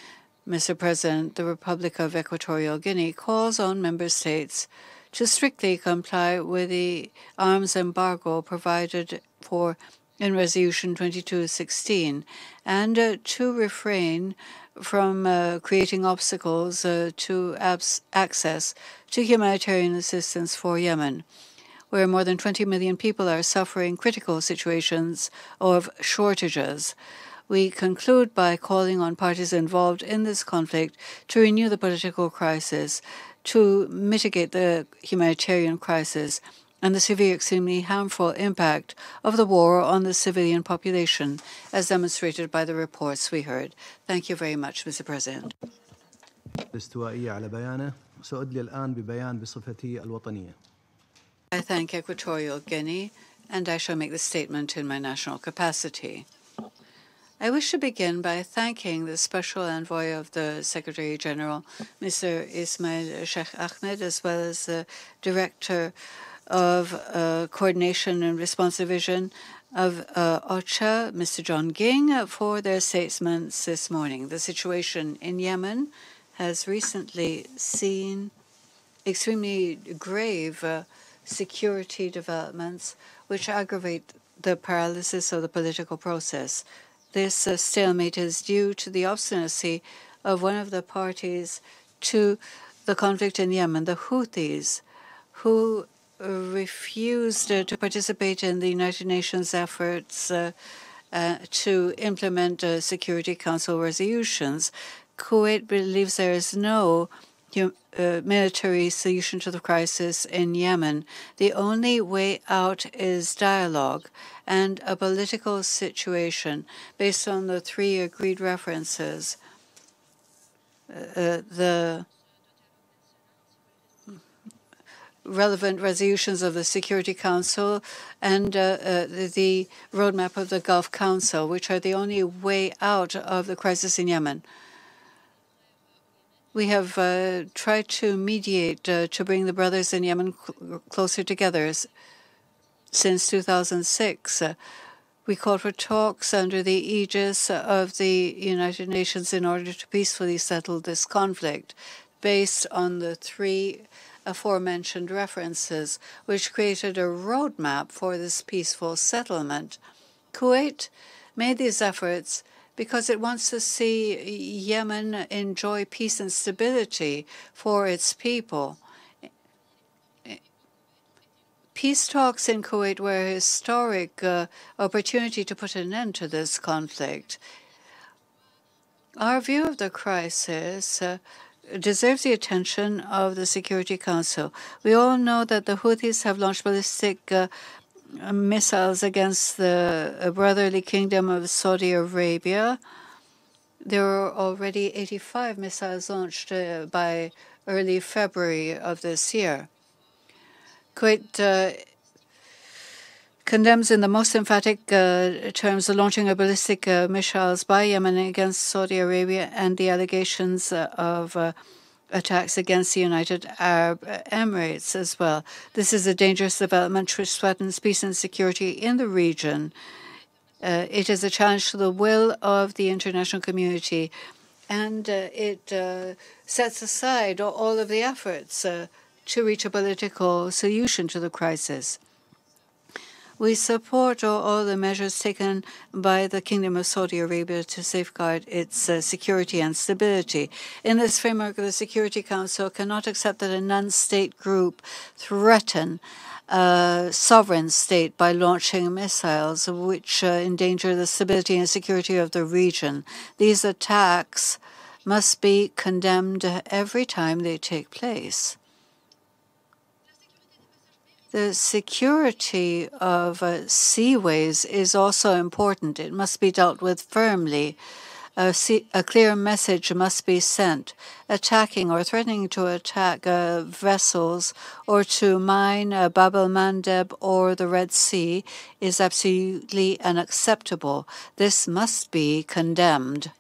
Mr. President, the Republic of Equatorial Guinea calls on member states to strictly comply with the arms embargo provided for in Resolution 2216 and to refrain from creating obstacles to access to humanitarian assistance for Yemen, where more than 20 million people are suffering critical situations of shortages. We conclude by calling on parties involved in this conflict to renew the political crisis, to mitigate the humanitarian crisis, and the severe, extremely harmful impact of the war on the civilian population, as demonstrated by the reports we heard. Thank you very much, Mr. President. الاستوائية على بيانه سأدلي الآن ببيان بصفتي الوطنية. I thank Equatorial Guinea, and I shall make the statement in my national capacity. I wish to begin by thanking the Special Envoy of the Secretary General, Mr. Ismail Sheikh Ahmed, as well as the Director of Coordination and Response Division of OCHA, Mr. John Ging, for their statements this morning. The situation in Yemen has recently seen extremely grave security developments which aggravate the paralysis of the political process. This stalemate is due to the obstinacy of one of the parties to the conflict in Yemen, the Houthis, who refused to participate in the United Nations efforts to implement Security Council resolutions. Kuwait believes there is no military solution to the crisis in Yemen. The only way out is dialogue and a political situation based on the three agreed references. The relevant resolutions of the Security Council and the roadmap of the Gulf Council, which are the only way out of the crisis in Yemen. We have tried to mediate to bring the brothers in Yemen closer together since 2006. We called for talks under the aegis of the United Nations in order to peacefully settle this conflict based on the three aforementioned references, which created a roadmap for this peaceful settlement. Kuwait made these efforts because it wants to see Yemen enjoy peace and stability for its people. Peace talks in Kuwait were a historic opportunity to put an end to this conflict. Our view of the crisis deserves the attention of the Security Council. We all know that the Houthis have launched ballistic missiles against the brotherly kingdom of Saudi Arabia. There were already 85 missiles launched by early February of this year. Kuwait condemns in the most emphatic terms the launching of ballistic missiles by Yemen against Saudi Arabia and the allegations of attacks against the United Arab Emirates as well. This is a dangerous development which threatens peace and security in the region. It is a challenge to the will of the international community, and it sets aside all of the efforts to reach a political solution to the crisis. We support all the measures taken by the Kingdom of Saudi Arabia to safeguard its security and stability. In this framework, the Security Council cannot accept that a non-state group threaten a sovereign state by launching missiles which endanger the stability and security of the region. These attacks must be condemned every time they take place. The security of seaways is also important. It must be dealt with firmly. A clear message must be sent. Attacking or threatening to attack vessels or to mine Bab el-Mandeb or the Red Sea is absolutely unacceptable. This must be condemned.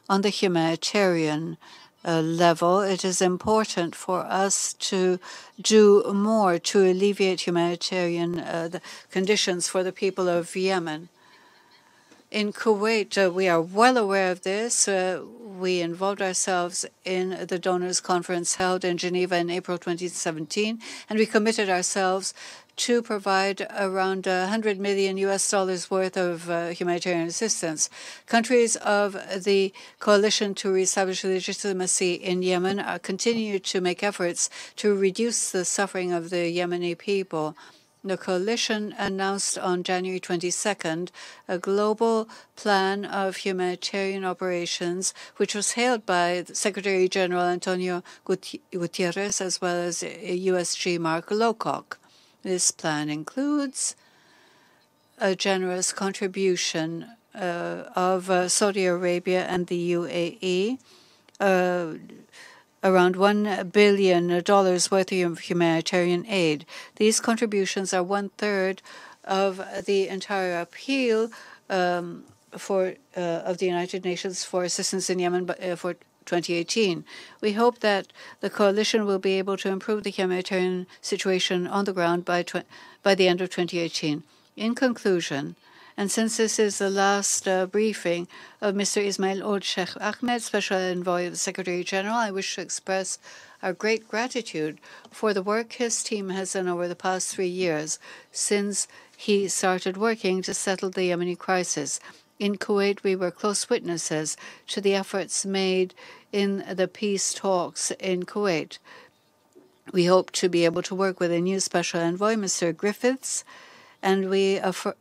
On the humanitarian level, it is important for us to do more to alleviate humanitarian the conditions for the people of Yemen. In Kuwait, we are well aware of this. We involved ourselves in the donors conference held in Geneva in April 2017, and we committed ourselves to provide around $100 million worth of humanitarian assistance. Countries of the coalition to reestablish legitimacy in Yemen continue to make efforts to reduce the suffering of the Yemeni people. The coalition announced on January 22nd a global plan of humanitarian operations, which was hailed by Secretary General Antonio Gutierrez as well as USG Mark Lowcock. This plan includes a generous contribution of Saudi Arabia and the UAE, around $1 billion worth of humanitarian aid. These contributions are 1/3 of the entire appeal of the United Nations for assistance in Yemen for 2018. We hope that the coalition will be able to improve the humanitarian situation on the ground by the end of 2018. In conclusion, and since this is the last briefing of Mr. Ismail Old Sheikh Ahmed, Special Envoy of the Secretary General, I wish to express our great gratitude for the work his team has done over the past 3 years since he started working to settle the Yemeni crisis. In Kuwait, we were close witnesses to the efforts made in the peace talks in Kuwait. We hope to be able to work with a new Special Envoy, Mr. Griffiths, and we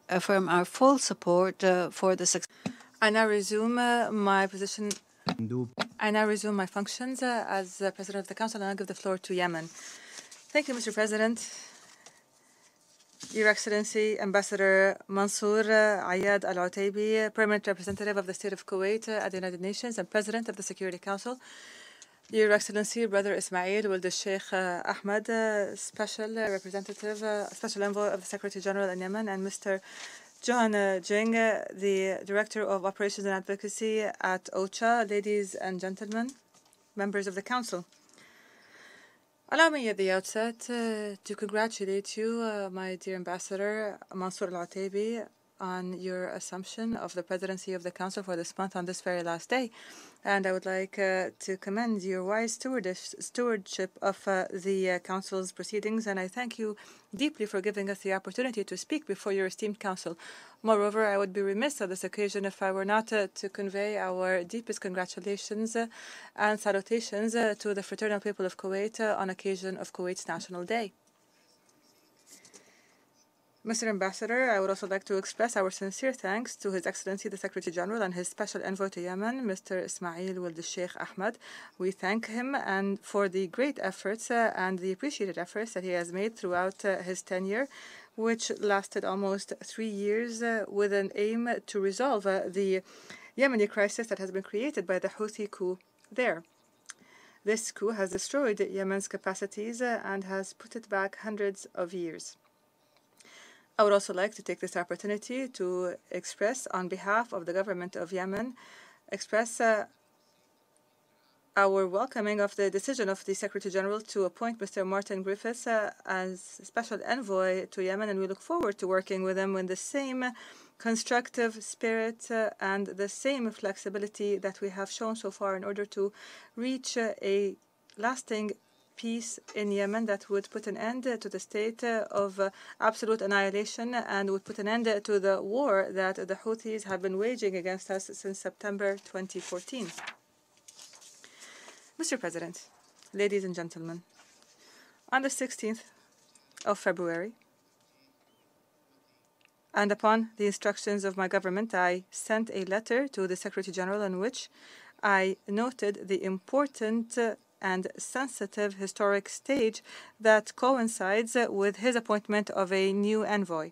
affirm our full support for the success. I now resume my position. I now resume my functions as President of the Council, and I'll give the floor to Yemen. Thank you, Mr. President. Your Excellency, Ambassador Mansour Ayad Al-Utaibi, Permanent Representative of the State of Kuwait at the United Nations and President of the Security Council. Your Excellency, Brother Ismail Old Sheikh Ahmed, Special Representative, Special Envoy of the Secretary General in Yemen, and Mr. John Jing, the Director of Operations and Advocacy at OCHA. Ladies and gentlemen, members of the Council. Allow me at the outset to congratulate you, my dear Ambassador Mansour Al-Utaibi, on your assumption of the presidency of the Council for this month on this very last day. And I would like to commend your wise stewardship of the Council's proceedings, and I thank you deeply for giving us the opportunity to speak before your esteemed Council. Moreover, I would be remiss on this occasion if I were not to convey our deepest congratulations and salutations to the fraternal people of Kuwait on occasion of Kuwait's National Day. Mr. Ambassador, I would also like to express our sincere thanks to His Excellency the Secretary General and his Special Envoy to Yemen, Mr. Ismail Old Sheikh Ahmed. We thank him and for the great efforts and the appreciated efforts that he has made throughout his tenure, which lasted almost 3 years with an aim to resolve the Yemeni crisis that has been created by the Houthi coup there. This coup has destroyed Yemen's capacities and has put it back hundreds of years. I would also like to take this opportunity to express, on behalf of the government of Yemen, our welcoming of the decision of the Secretary General to appoint Mr. Martin Griffiths as Special Envoy to Yemen, and we look forward to working with him in the same constructive spirit and the same flexibility that we have shown so far in order to reach a lasting peace in Yemen that would put an end to the state of absolute annihilation and would put an end to the war that the Houthis have been waging against us since September 2014. Mr. President, ladies and gentlemen, on the 16th of February, and upon the instructions of my government, I sent a letter to the Secretary General in which I noted the important and sensitive historic stage that coincides with his appointment of a new envoy.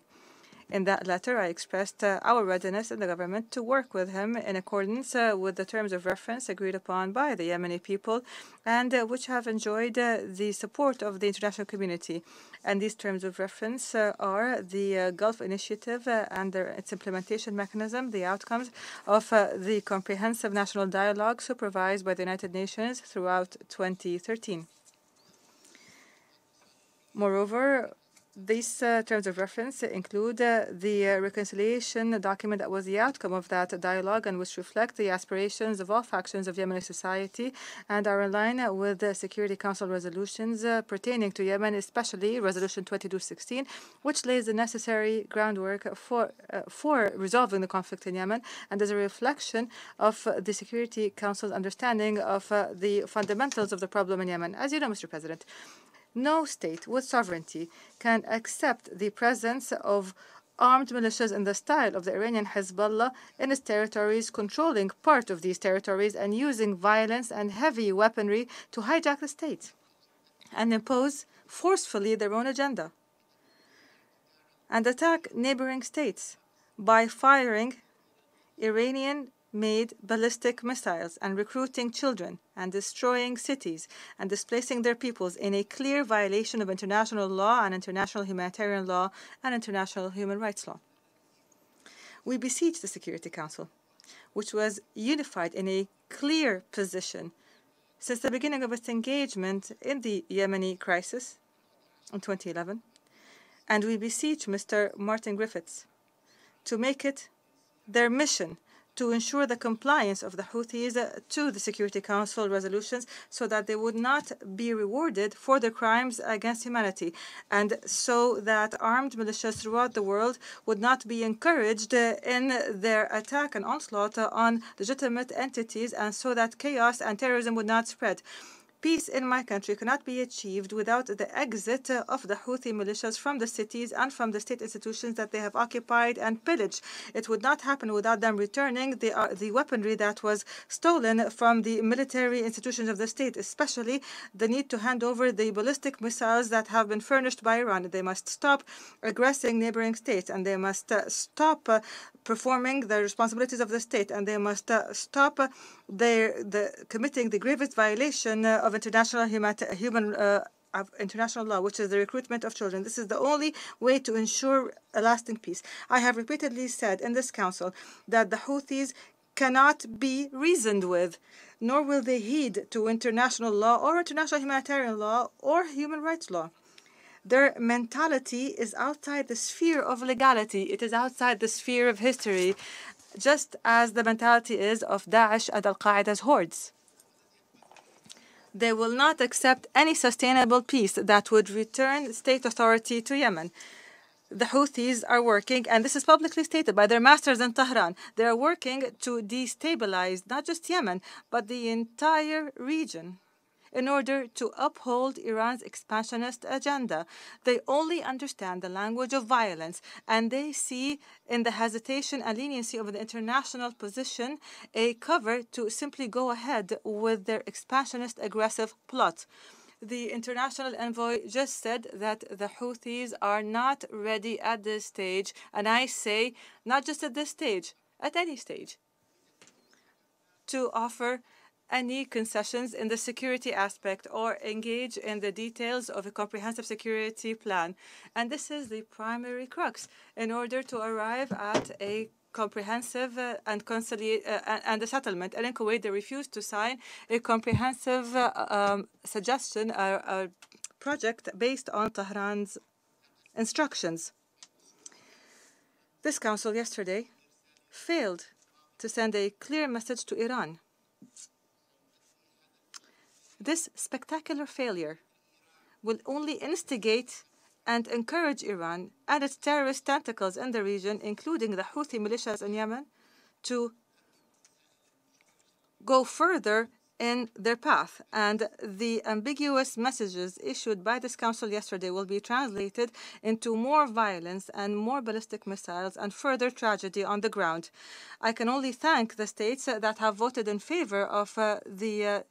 In that letter, I expressed our readiness in the government to work with him in accordance with the terms of reference agreed upon by the Yemeni people and which have enjoyed the support of the international community. And these terms of reference are the Gulf Initiative and its implementation mechanism, the outcomes of the Comprehensive National Dialogue supervised by the United Nations throughout 2013. Moreover, these terms of reference include the reconciliation document that was the outcome of that dialogue and which reflect the aspirations of all factions of Yemeni society and are in line with the Security Council resolutions pertaining to Yemen, especially Resolution 2216, which lays the necessary groundwork for resolving the conflict in Yemen and is a reflection of the Security Council's understanding of the fundamentals of the problem in Yemen. As you know, Mr. President, no state with sovereignty can accept the presence of armed militias in the style of the Iranian Hezbollah in its territories, controlling part of these territories and using violence and heavy weaponry to hijack the state and impose forcefully their own agenda and attack neighboring states by firing Iranian-made ballistic missiles and recruiting children and destroying cities and displacing their peoples in a clear violation of international law and international humanitarian law and international human rights law. We beseech the Security Council, which was unified in a clear position since the beginning of its engagement in the Yemeni crisis in 2011, and we beseech Mr. Martin Griffiths to make it their mission to ensure the compliance of the Houthis to the Security Council resolutions so that they would not be rewarded for their crimes against humanity, and so that armed militias throughout the world would not be encouraged in their attack and onslaught on legitimate entities, and so that chaos and terrorism would not spread. Peace in my country cannot be achieved without the exit of the Houthi militias from the cities and from the state institutions that they have occupied and pillaged. It would not happen without them returning the weaponry that was stolen from the military institutions of the state, especially the need to hand over the ballistic missiles that have been furnished by Iran. They must stop aggressing neighboring states, and they must stop performing the responsibilities of the state, and they must stop committing the gravest violation of international international law, which is the recruitment of children. This is the only way to ensure a lasting peace. I have repeatedly said in this council that the Houthis cannot be reasoned with, nor will they heed to international law or international humanitarian law or human rights law. Their mentality is outside the sphere of legality. It is outside the sphere of history, just as the mentality is of Daesh and Al-Qaeda's hordes. They will not accept any sustainable peace that would return state authority to Yemen. The Houthis are working, and this is publicly stated by their masters in Tehran, they are working to destabilize not just Yemen, but the entire region in order to uphold Iran's expansionist agenda. They only understand the language of violence, and they see in the hesitation and leniency of the international position a cover to simply go ahead with their expansionist aggressive plot. The international envoy just said that the Houthis are not ready at this stage, and I say not just at this stage, at any stage, to offer any concessions in the security aspect or engage in the details of a comprehensive security plan. And this is the primary crux in order to arrive at a comprehensive and a settlement. And in Kuwait, they refused to sign a comprehensive suggestion, a project based on Tehran's instructions. This council yesterday failed to send a clear message to Iran. This spectacular failure will only instigate and encourage Iran and its terrorist tentacles in the region, including the Houthi militias in Yemen, to go further in their path. And the ambiguous messages issued by this council yesterday will be translated into more violence and more ballistic missiles and further tragedy on the ground. I can only thank the states that have voted in favor of the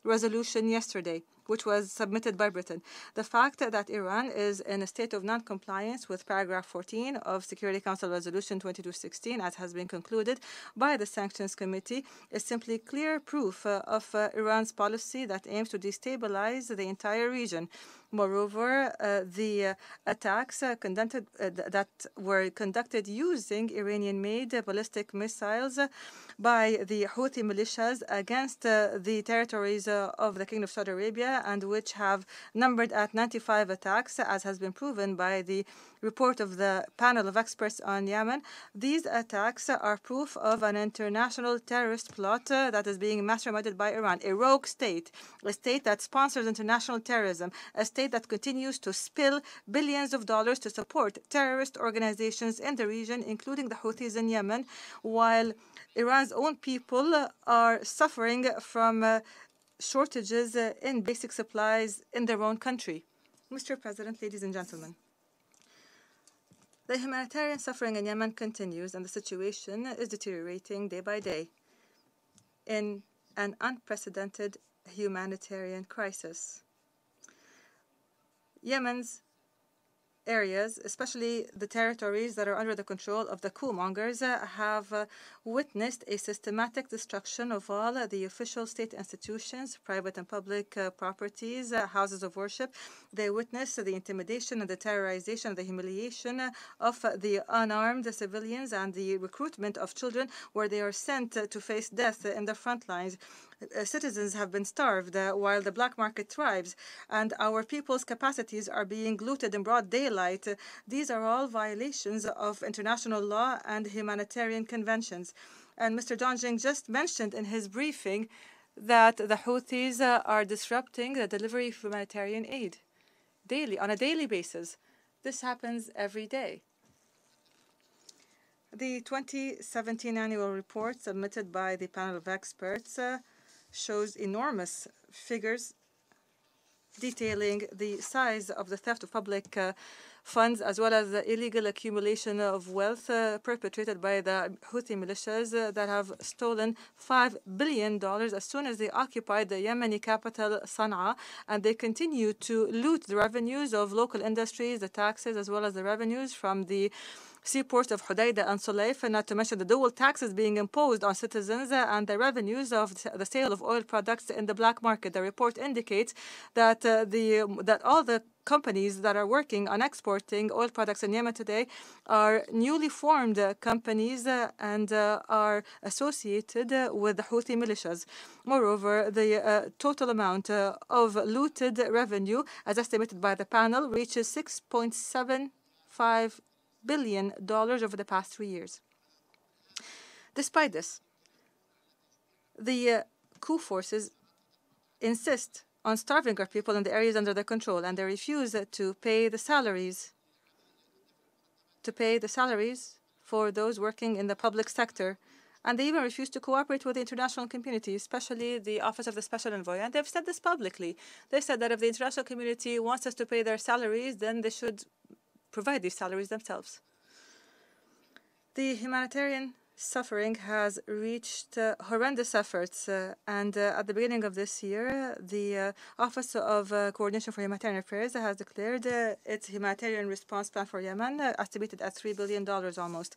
resolution yesterday. which was submitted by Britain. The fact that Iran is in a state of non-compliance with paragraph 14 of Security Council Resolution 2216, as has been concluded by the Sanctions Committee, is simply clear proof of Iran's policy that aims to destabilize the entire region. Moreover, the attacks that were conducted using Iranian-made ballistic missiles by the Houthi militias against the territories of the Kingdom of Saudi Arabia, and which have numbered at 95 attacks, as has been proven by the report of the panel of experts on Yemen. These attacks are proof of an international terrorist plot that is being masterminded by Iran, a rogue state, a state that sponsors international terrorism, a state that continues to spill billions of dollars to support terrorist organizations in the region, including the Houthis in Yemen, while Iran's own people are suffering from shortages in basic supplies in their own country. Mr. President, ladies and gentlemen, the humanitarian suffering in Yemen continues, and the situation is deteriorating day by day in an unprecedented humanitarian crisis. Yemen's areas, especially the territories that are under the control of the coup-mongers, have witnessed a systematic destruction of all the official state institutions, private and public properties, houses of worship. They witness the intimidation and the terrorization, the humiliation of the unarmed civilians and the recruitment of children, where they are sent to face death in the front lines. Citizens have been starved while the black market thrives, and our people's capacities are being looted in broad daylight. These are all violations of international law and humanitarian conventions. And Mr. Dongjing just mentioned in his briefing that the Houthis are disrupting the delivery of humanitarian aid daily, on a daily basis. This happens every day. The 2017 annual report submitted by the panel of experts shows enormous figures detailing the size of the theft of public funds, as well as the illegal accumulation of wealth perpetrated by the Houthi militias that have stolen $5 billion as soon as they occupied the Yemeni capital, Sana'a, and they continue to loot the revenues of local industries, the taxes, as well as the revenues from the seaports of Hodeidah and Sulayf, not to mention the dual taxes being imposed on citizens and the revenues of the sale of oil products in the black market. The report indicates that that all the companies that are working on exporting oil products in Yemen today are newly formed companies and are associated with the Houthi militias. Moreover, the total amount of looted revenue, as estimated by the panel, reaches $6.75 billion over the past 3 years. Despite this, the coup forces insist on starving our people in the areas under their control, and they refuse to pay the salaries for those working in the public sector. And they even refuse to cooperate with the international community, especially the Office of the Special Envoy. And they've said this publicly. They said that if the international community wants us to pay their salaries, then they should provide these salaries themselves. The humanitarian suffering has reached horrendous efforts, and at the beginning of this year, the Office of Coordination for Humanitarian Affairs has declared its humanitarian response plan for Yemen, estimated at $3 billion almost.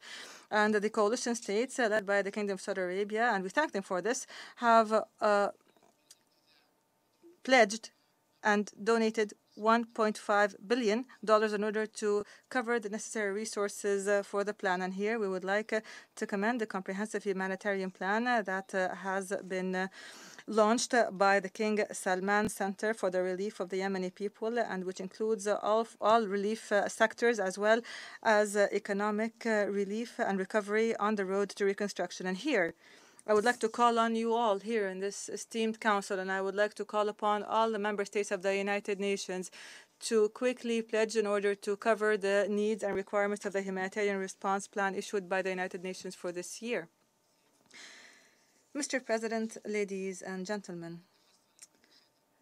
And the coalition states, led by the Kingdom of Saudi Arabia, and we thank them for this, have pledged and donated $1.5 billion in order to cover the necessary resources for the plan. And here we would like to commend the comprehensive humanitarian plan that has been launched by the King Salman Center for the Relief of the Yemeni people, and which includes all relief sectors, as well as economic relief and recovery on the road to reconstruction. And here I would like to call on you all here in this esteemed council, and I would like to call upon all the member states of the United Nations to quickly pledge in order to cover the needs and requirements of the humanitarian response plan issued by the United Nations for this year. Mr. President, ladies and gentlemen,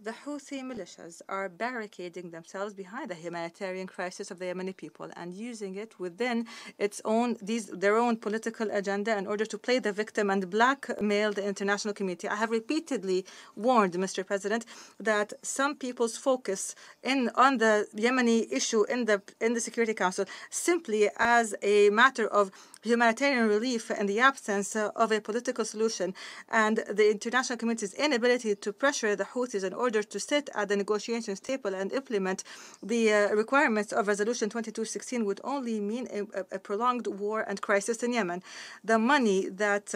The Houthi militias are barricading themselves behind the humanitarian crisis of the Yemeni people and using it within their own political agenda in order to play the victim and blackmail the international community. I have repeatedly warned, Mr. President, that some people's focus on the Yemeni issue in the Security Council simply as a matter of humanitarian relief in the absence of a political solution and the international community's inability to pressure the Houthis in order to sit at the negotiations table and implement the requirements of Resolution 2216 would only mean a prolonged war and crisis in Yemen. The money that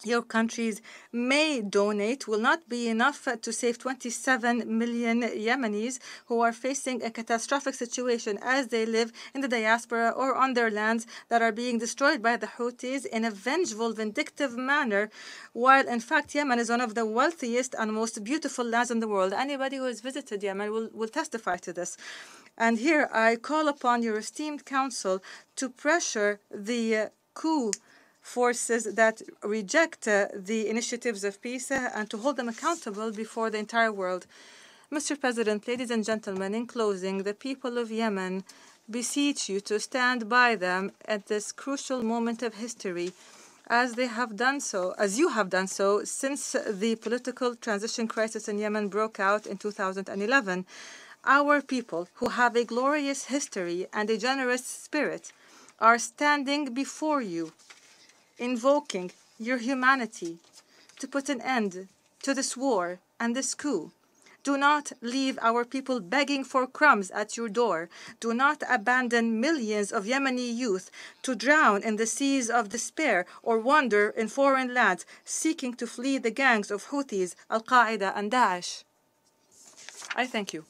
your countries may donate will not be enough to save 27 million Yemenis who are facing a catastrophic situation as they live in the diaspora or on their lands that are being destroyed by the Houthis in a vengeful, vindictive manner, while in fact Yemen is one of the wealthiest and most beautiful lands in the world. Anybody who has visited Yemen will testify to this. And here I call upon your esteemed council to pressure the coup forces that reject the initiatives of peace and to hold them accountable before the entire world. Mr. President, ladies and gentlemen, in closing, the people of Yemen beseech you to stand by them at this crucial moment of history, as you have done so since the political transition crisis in Yemen broke out in 2011. Our people, who have a glorious history and a generous spirit, are standing before you, invoking your humanity to put an end to this war and this coup. Do not leave our people begging for crumbs at your door. Do not abandon millions of Yemeni youth to drown in the seas of despair or wander in foreign lands seeking to flee the gangs of Houthis, Al-Qaeda, and Daesh. I thank you.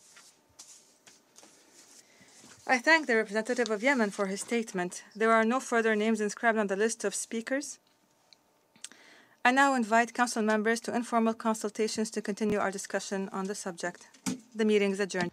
I thank the representative of Yemen for his statement. There are no further names inscribed on the list of speakers. I now invite council members to informal consultations to continue our discussion on the subject. The meeting is adjourned.